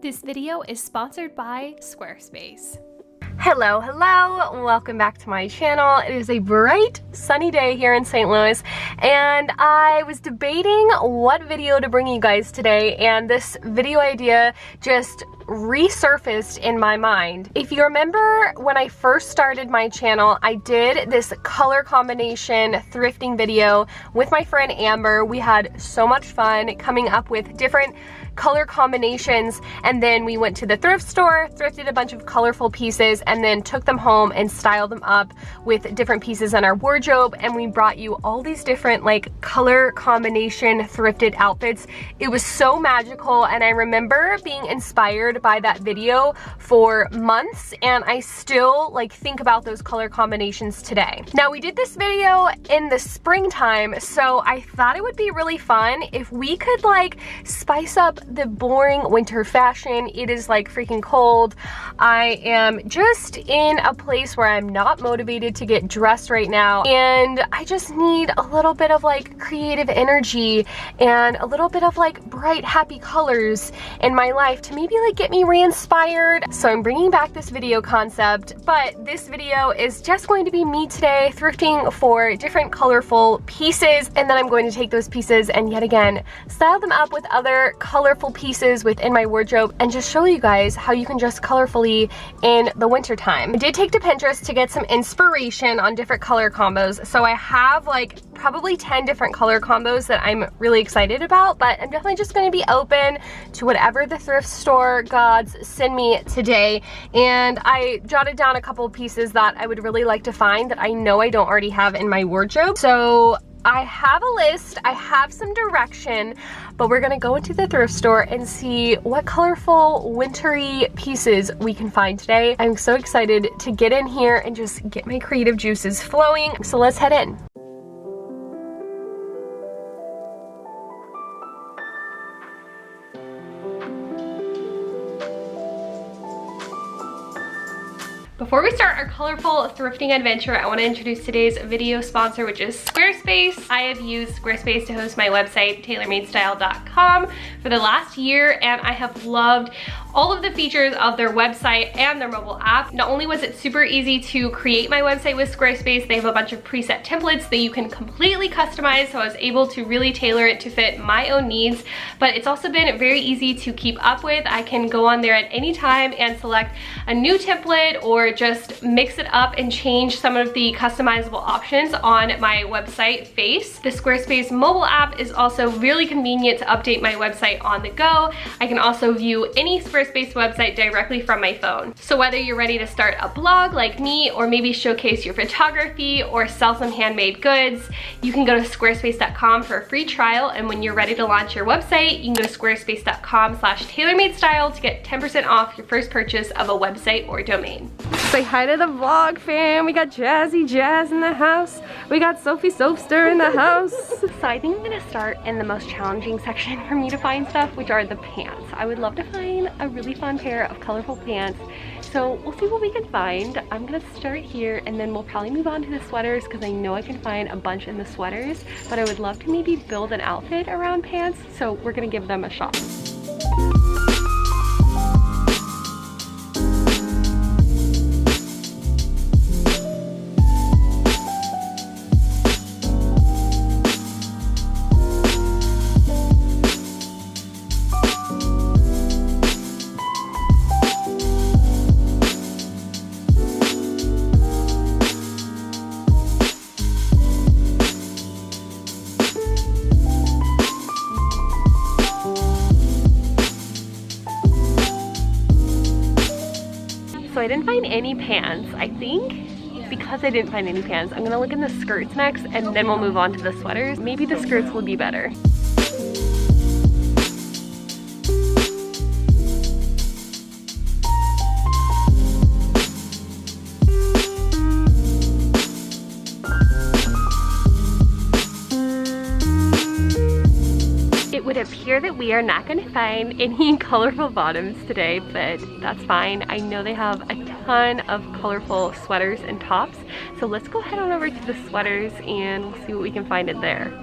This video is sponsored by Squarespace. Hello, welcome back to my channel. It is a bright, sunny day here in St. Louis, and I was debating what video to bring you guys today, and this video idea just resurfaced in my mind. If you remember when I first started my channel, I did this color combination thrifting video with my friend Amber. We had so much fun coming up with different color combinations, and then we went to the thrift store, thrifted a bunch of colorful pieces, and then took them home and styled them up with different pieces in our wardrobe, and we brought you all these different like color combination thrifted outfits. It was so magical, and I remember being inspired by that video for months, and I still like think about those color combinations today. Now, we did this video in the springtime, so I thought it would be really fun if we could like spice up the boring winter fashion. It is like freaking cold. I am just in a place where I'm not motivated to get dressed right now, and I just need a little bit of like creative energy and a little bit of like bright, happy colors in my life to maybe like get me re-inspired. So I'm bringing back this video concept, but this video is just going to be me today thrifting for different colorful pieces, and then I'm going to take those pieces and yet again style them up with other colorful pieces within my wardrobe and just show you guys how you can dress colorfully in the winter time. I did take to Pinterest to get some inspiration on different color combos, so I have like probably 10 different color combos that I'm really excited about, but I'm definitely just going to be open to whatever the thrift store gods send me today. And I jotted down a couple of pieces that I would really like to find that I know I don't already have in my wardrobe. So I have a list, I have some direction, but we're gonna go into the thrift store and see what colorful wintry pieces we can find today. I'm so excited to get in here and just get my creative juices flowing. So let's head in. Before we start our colorful thrifting adventure, I want to introduce today's video sponsor, which is Squarespace. I have used Squarespace to host my website, tailormadestyle.com, for the last year, and I have loved all of the features of their website and their mobile app. Not only was it super easy to create my website with Squarespace, they have a bunch of preset templates that you can completely customize, so I was able to really tailor it to fit my own needs, but it's also been very easy to keep up with. I can go on there at any time and select a new template or just mix it up and change some of the customizable options on my website face. The Squarespace mobile app is also really convenient to update my website on the go. I can also view any Squarespace website directly from my phone. So whether you're ready to start a blog like me, or maybe showcase your photography or sell some handmade goods, you can go to squarespace.com for a free trial, and when you're ready to launch your website, you can go to squarespace.com/tailormadestyle to get 10% off your first purchase of a website or domain. Say hi to the vlog fam. We got Jazzy Jazz in the house. We got Sophie Soapster in the house. So I think I'm gonna start in the most challenging section for me to find stuff, which are the pants. I would love to find a really fun pair of colorful pants. So we'll see what we can find. I'm gonna start here, and then we'll probably move on to the sweaters because I know I can find a bunch in the sweaters, but I would love to maybe build an outfit around pants. So we're gonna give them a shot. So I didn't find any pants. I think because I didn't find any pants, I'm gonna look in the skirts next, and then we'll move on to the sweaters. Maybe the skirts will be better. It would appear that we are not going to find any colorful bottoms today, but that's fine. I know they have a ton of colorful sweaters and tops, so let's go head on over to the sweaters and we'll see what we can find in there.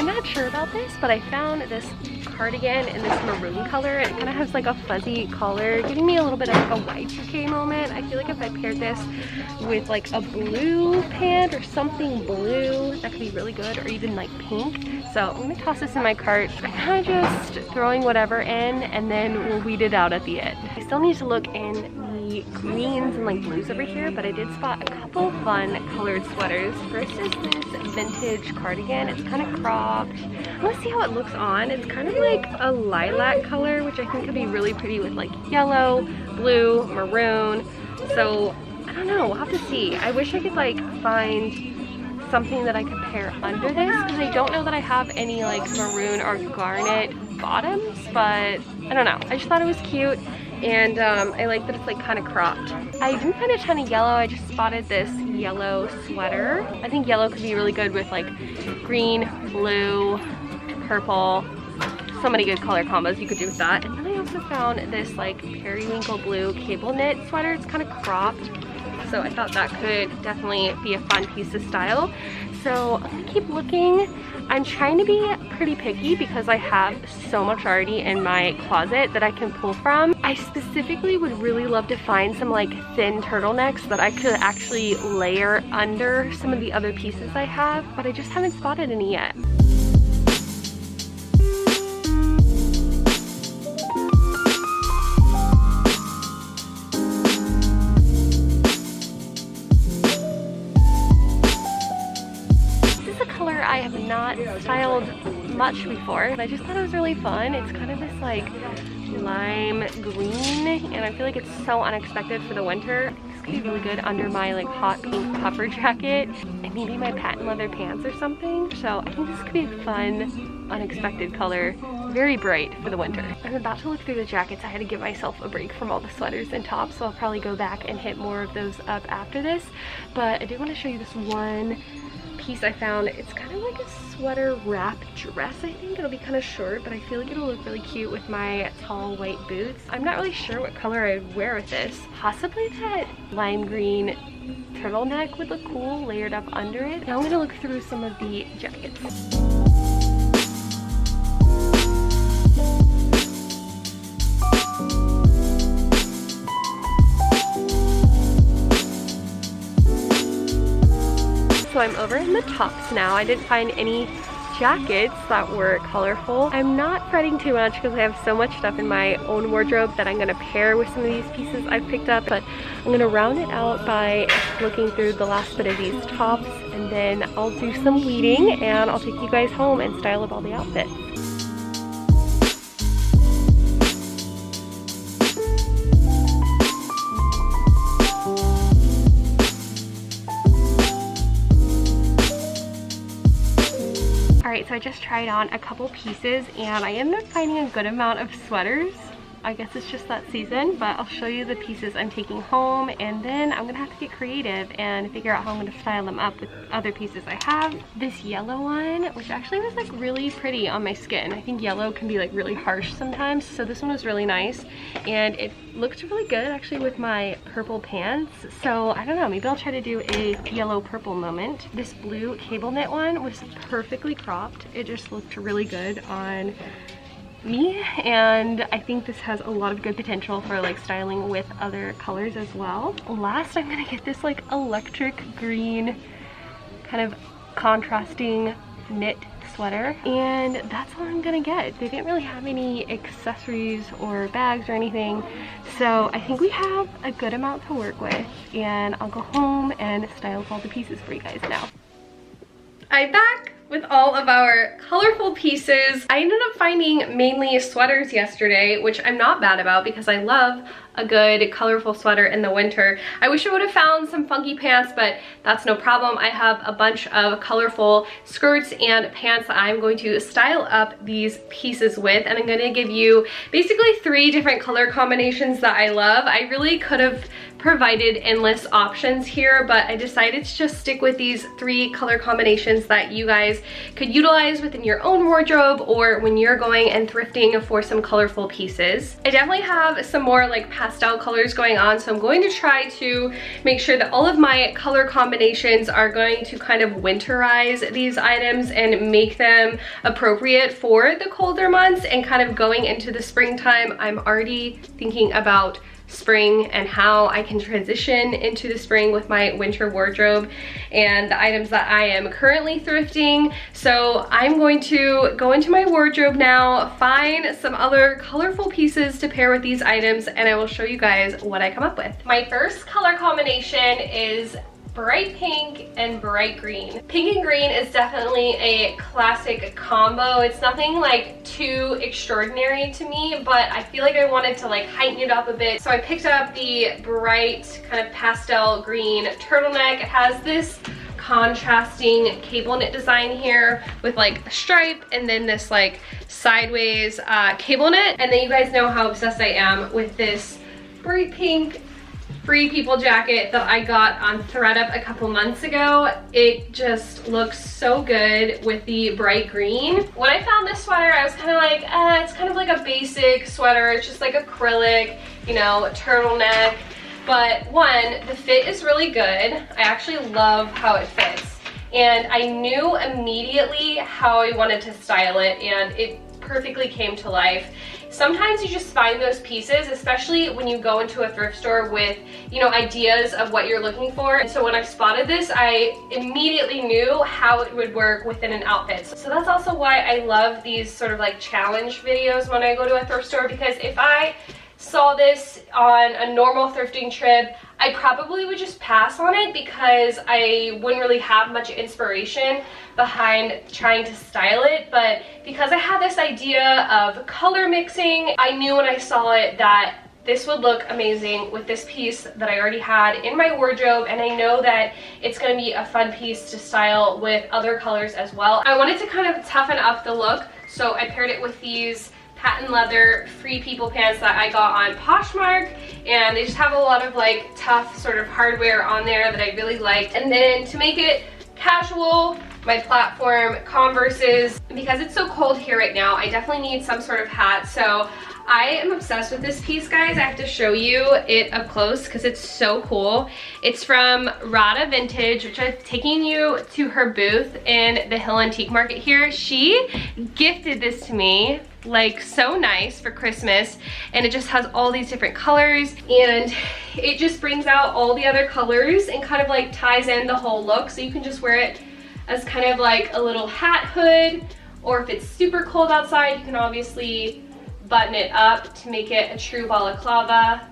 not sure about this, but I found this cardigan in this maroon color. It kind of has like a fuzzy collar, giving me a little bit of like a Y2K moment. I feel like if I paired this with like a blue pant or something blue, that could be really good, or even like pink. So I'm gonna toss this in my cart. I'm kind of just throwing whatever in, and then we'll weed it out at the end. I still need to look in the greens and like blues over here, but I did spot a couple fun colored sweaters. First is this vintage cardigan. It's kind of cropped. Let's see how it looks on. It's kind of like a lilac color, which I think could be really pretty with like yellow, blue, maroon. So I don't know, we'll have to see. I wish I could like find something that I could pair under this, because I don't know that I have any like maroon or garnet bottoms, but I don't know. I just thought it was cute, and I like that it's like kind of cropped. I didn't find a ton of yellow. I just spotted this yellow sweater. I think yellow could be really good with like green, blue, purple. So many good color combos you could do with that. And then I also found this like periwinkle blue cable knit sweater. It's kind of cropped, so I thought that could definitely be a fun piece to style. So I'm gonna keep looking. I'm trying to be pretty picky because I have so much already in my closet that I can pull from. I specifically would really love to find some like thin turtlenecks that I could actually layer under some of the other pieces I have, but I just haven't spotted any yet. I have not styled much before, but I just thought it was really fun. It's kind of this like lime green, and I feel like it's so unexpected for the winter. This could be really good under my like hot pink puffer jacket and maybe my patent leather pants or something. So I think this could be a fun, unexpected color. Very bright for the winter. I'm about to look through the jackets. I had to give myself a break from all the sweaters and tops, so I'll probably go back and hit more of those up after this. But I do want to show you this one piece I found. It's kind of like a sweater wrap dress. I think it'll be kind of short, but I feel like it'll look really cute with my tall white boots. I'm not really sure what color I'd wear with this. Possibly that lime green turtleneck would look cool layered up under it. Now I'm going to look through some of the jackets. So I'm over in the tops now. I didn't find any jackets that were colorful. I'm not fretting too much because I have so much stuff in my own wardrobe that I'm going to pair with some of these pieces I've picked up, but I'm going to round it out by looking through the last bit of these tops, and then I'll do some weeding and I'll take you guys home and style up all the outfits. Alright, so I just tried on a couple pieces and I ended up finding a good amount of sweaters. I guess it's just that season, but I'll show you the pieces I'm taking home, and then I'm gonna have to get creative and figure out how I'm gonna style them up with other pieces I have. This yellow one, which actually was like really pretty on my skin. I think yellow can be like really harsh sometimes, so this one was really nice, and it looked really good actually with my purple pants. So I don't know, maybe I'll try to do a yellow purple moment. This blue cable knit one was perfectly cropped. It just looked really good on me, and I think this has a lot of good potential for like styling with other colors as well. Last, I'm gonna get this like electric green kind of contrasting knit sweater, and that's all I'm gonna get. They didn't really have any accessories or bags or anything, so I think we have a good amount to work with, and I'll go home and style all the pieces for you guys now. I'm back with all of our colorful pieces. I ended up finding mainly sweaters yesterday, which I'm not bad about because I love a good colorful sweater in the winter. I wish I would have found some funky pants, but that's no problem. I have a bunch of colorful skirts and pants that I'm going to style up these pieces with, and I'm going to give you basically 3 different color combinations that I love. I really could have provided endless options here, but I decided to just stick with these 3 color combinations that you guys could utilize within your own wardrobe or when you're going and thrifting for some colorful pieces. I definitely have some more like pastel pastel colors going on, so I'm going to try to make sure that all of my color combinations are going to kind of winterize these items and make them appropriate for the colder months. And kind of going into the springtime, I'm already thinking about spring and how I can transition into the spring with my winter wardrobe and the items that I am currently thrifting. So I'm going to go into my wardrobe now, find some other colorful pieces to pair with these items, and I will show you guys what I come up with. My first color combination is bright pink and bright green. Pink and green is definitely a classic combo. It's nothing like too extraordinary to me, but I feel like I wanted to like heighten it up a bit. So I picked up the bright kind of pastel green turtleneck. It has this contrasting cable knit design here with like a stripe and then this like sideways cable knit. And then you guys know how obsessed I am with this bright pink Free People jacket that I got on ThredUp a couple months ago. It just looks so good with the bright green. When I found this sweater, I was kind of like, it's kind of like a basic sweater. It's just like acrylic, you know, turtleneck. But one, the fit is really good. I actually love how it fits. And I knew immediately how I wanted to style it, and it perfectly came to life. Sometimes you just find those pieces, especially when you go into a thrift store with, you know, ideas of what you're looking for. And so when I spotted this, I immediately knew how it would work within an outfit. So that's also why I love these sort of like challenge videos when I go to a thrift store, because if I saw this on a normal thrifting trip, I probably would just pass on it because I wouldn't really have much inspiration behind trying to style it. But because I had this idea of color mixing, I knew when I saw it that this would look amazing with this piece that I already had in my wardrobe, and I know that it's going to be a fun piece to style with other colors as well. I wanted to kind of toughen up the look, so I paired it with these patent leather Free People pants that I got on Poshmark, and they just have a lot of like tough sort of hardware on there that I really liked. And then to make it casual, my platform Converses. Because it's so cold here right now, I definitely need some sort of hat. So I am obsessed with this piece, guys. I have to show you it up close because it's so cool. It's from Rada Vintage, which I've taken you to her booth in the Hill Antique Market here. She gifted this to me, like so nice, for Christmas, and it just has all these different colors, and it just brings out all the other colors and kind of like ties in the whole look. So you can just wear it as kind of like a little hat hood, or if it's super cold outside, you can obviously button it up to make it a true balaclava.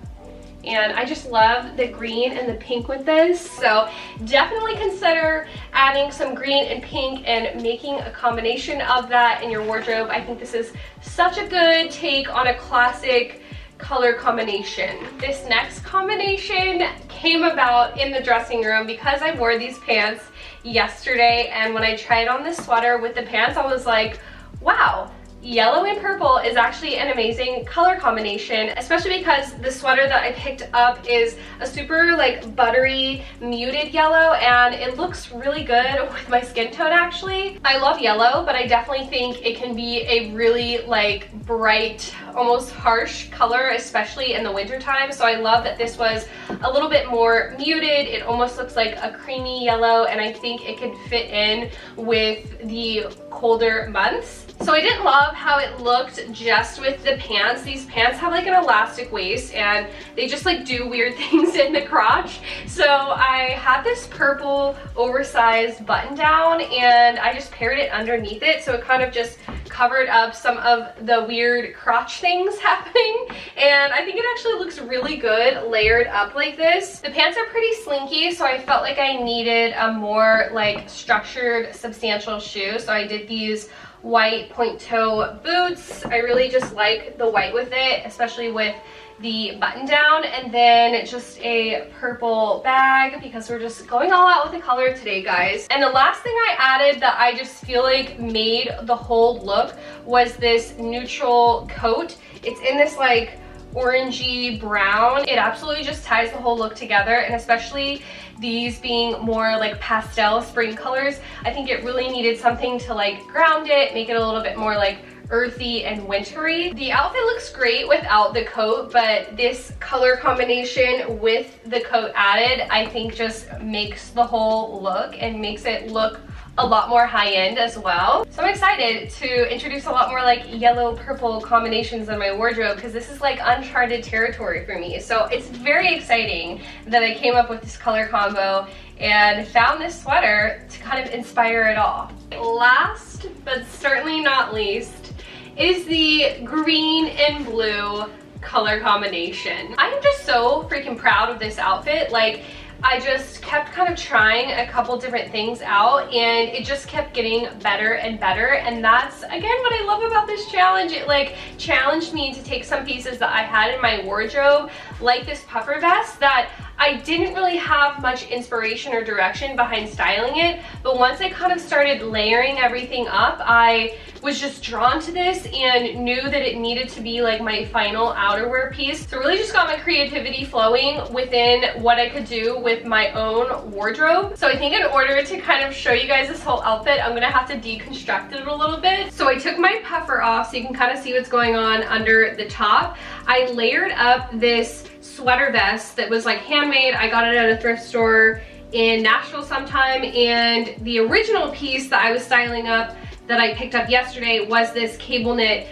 And I just love the green and the pink with this. So definitely consider adding some green and pink and making a combination of that in your wardrobe. I think this is such a good take on a classic color combination. This next combination came about in the dressing room because I wore these pants yesterday, and when I tried on this sweater with the pants, I was like, wow, yellow and purple is actually an amazing color combination, especially because the sweater that I picked up is a super like buttery muted yellow, and it looks really good with my skin tone actually. I love yellow, but I definitely think it can be a really like bright, almost harsh color, especially in the winter time. So I love that this was a little bit more muted. It almost looks like a creamy yellow, and I think it could fit in with the colder months. So I didn't love how it looked just with the pants. These pants have like an elastic waist, and they just like do weird things in the crotch. So I had this purple oversized button down, and I just paired it underneath it, so it kind of just covered up some of the weird crotch things happening. And I think it actually looks really good layered up like this. The pants are pretty slinky, so I felt like I needed a more like structured, substantial shoe. So I did these white point toe boots. I really just like the white with it, especially with the button down, and then just a purple bag because we're just going all out with the color today, guys. And the last thing I added that I just feel like made the whole look was this neutral coat. It's in this like orangey brown. It absolutely just ties the whole look together, and especially these being more like pastel spring colors, I think it really needed something to like ground it, make it a little bit more like earthy and wintry. The outfit looks great without the coat, but this color combination with the coat added, I think just makes the whole look and makes it look a lot more high-end as well. So I'm excited to introduce a lot more like yellow purple combinations in my wardrobe, because this is like uncharted territory for me. So it's very exciting that I came up with this color combo and found this sweater to kind of inspire it all. Last but certainly not least is the green and blue color combination. I am just so freaking proud of this outfit. Like, I just kept kind of trying a couple different things out, and it just kept getting better and better. And that's again what I love about this challenge. It like challenged me to take some pieces that I had in my wardrobe, like this puffer vest that I didn't really have much inspiration or direction behind styling it, but once I kind of started layering everything up, I was just drawn to this and knew that it needed to be like my final outerwear piece. So really just got my creativity flowing within what I could do with my own wardrobe. So I think in order to kind of show you guys this whole outfit, I'm gonna have to deconstruct it a little bit. So I took my puffer off so you can kind of see what's going on under the top. I layered up this sweater vest that was like handmade. I got it at a thrift store in Nashville sometime, and the original piece that I was styling up that I picked up yesterday was this cable knit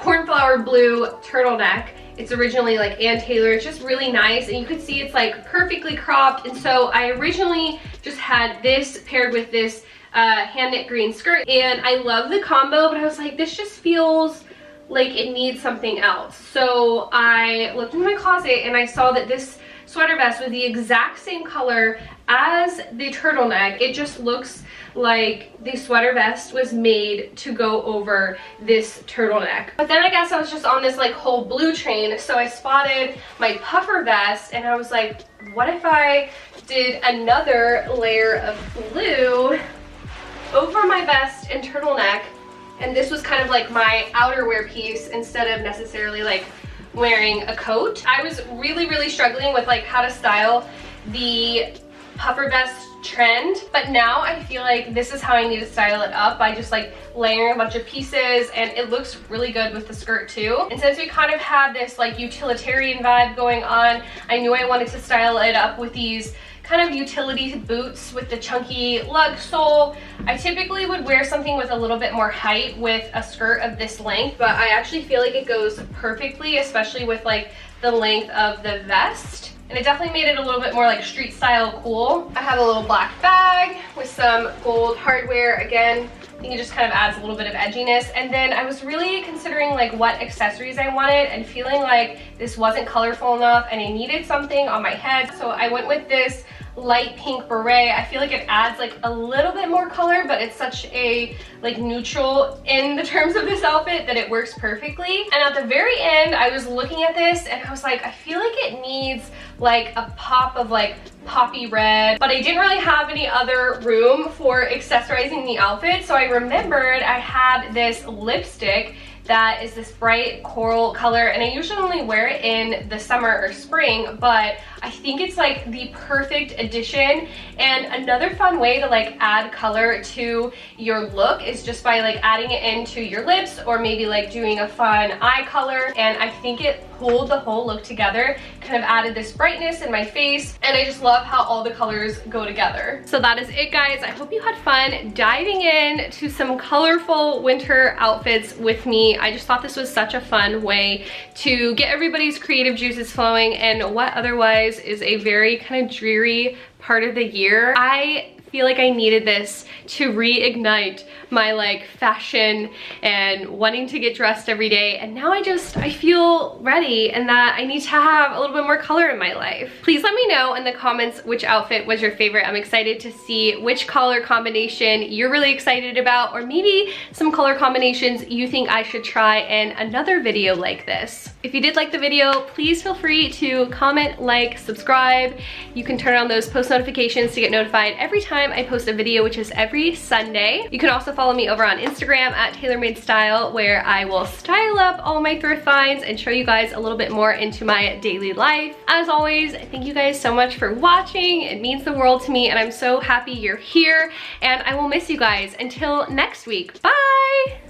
cornflower blue turtleneck. It's originally like Ann Taylor. It's just really nice, and you can see it's like perfectly cropped. And so I originally just had this paired with this hand knit green skirt, and I love the combo, but I was like, this just feels like it needs something else. So I looked in my closet and I saw that this sweater vest was the exact same color as the turtleneck. It just looks like the sweater vest was made to go over this turtleneck. But then I guess I was just on this like whole blue train, so I spotted my puffer vest and I was like, what if I did another layer of blue over my vest and turtleneck? And this was kind of like my outerwear piece instead of necessarily like wearing a coat. I was really struggling with like how to style the puffer vest trend, but now I feel like this is how I need to style it up, by just like layering a bunch of pieces, and it looks really good with the skirt too. And since we kind of had this like utilitarian vibe going on, I knew I wanted to style it up with these kind of utility boots with the chunky lug sole. I typically would wear something with a little bit more height with a skirt of this length, but I actually feel like it goes perfectly, especially with like the length of the vest. And it definitely made it a little bit more like street style cool. I have a little black bag with some gold hardware. Again, I think it just kind of adds a little bit of edginess. And then I was really considering like what accessories I wanted, and feeling like this wasn't colorful enough and I needed something on my head. So I went with this light pink beret. I feel like it adds like a little bit more color, but it's such a like neutral in the terms of this outfit that it works perfectly. And at the very end, I was looking at this and I was like, I feel like it needs like a pop of like poppy red, but I didn't really have any other room for accessorizing the outfit. So I remembered I had this lipstick that is this bright coral color, and I usually only wear it in the summer or spring, but I think it's like the perfect addition. And another fun way to like add color to your look is just by like adding it into your lips, or maybe like doing a fun eye color. And I think it pulled the whole look together, kind of added this brightness in my face, and I just love how all the colors go together. So that is it, guys. I hope you had fun diving in to some colorful winter outfits with me. I just thought this was such a fun way to get everybody's creative juices flowing and what otherwise is a very kind of dreary part of the year. I feel like I needed this to reignite my like fashion and wanting to get dressed every day, and now I feel ready and that I need to have a little bit more color in my life. Please let me know in the comments which outfit was your favorite. I'm excited to see which color combination you're really excited about, or maybe some color combinations you think I should try in another video like this. If you did like the video, please feel free to comment, like, subscribe. You can turn on those post notifications to get notified every time I post a video, which is every Sunday. You can also follow me over on Instagram at TaylorMadeStyle, where I will style up all my thrift finds and show you guys a little bit more into my daily life. As always, thank you guys so much for watching. It means the world to me, and I'm so happy you're here, and I will miss you guys until next week. Bye!